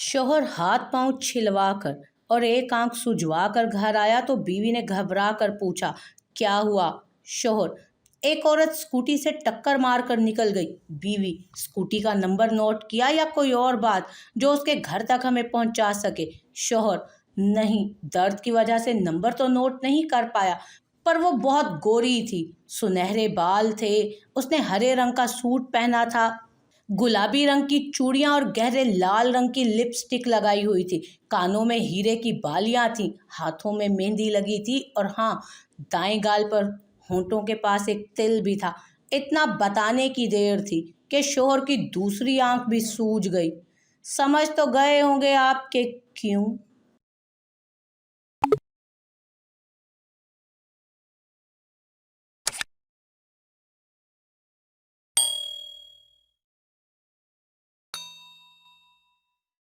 शौहर हाथ पांव छिलवाकर और एक आंख सुजवाकर घर आया तो बीवी ने घबरा कर पूछा, क्या हुआ? शौहर, एक औरत स्कूटी से टक्कर मारकर निकल गई। बीवी, स्कूटी का नंबर नोट किया या कोई और बात जो उसके घर तक हमें पहुंचा सके? शौहर, नहीं, दर्द की वजह से नंबर तो नोट नहीं कर पाया, पर वो बहुत गोरी थी, सुनहरे बाल थे, उसने हरे रंग का सूट पहना था, गुलाबी रंग की चूड़ियां और गहरे लाल रंग की लिपस्टिक लगाई हुई थी, कानों में हीरे की बालियां थीं, हाथों में मेहंदी लगी थी और हाँ, दाएं गाल पर होंठों के पास एक तिल भी था। इतना बताने की देर थी कि शोहर की दूसरी आंख भी सूज गई। समझ तो गए होंगे आपके क्यों?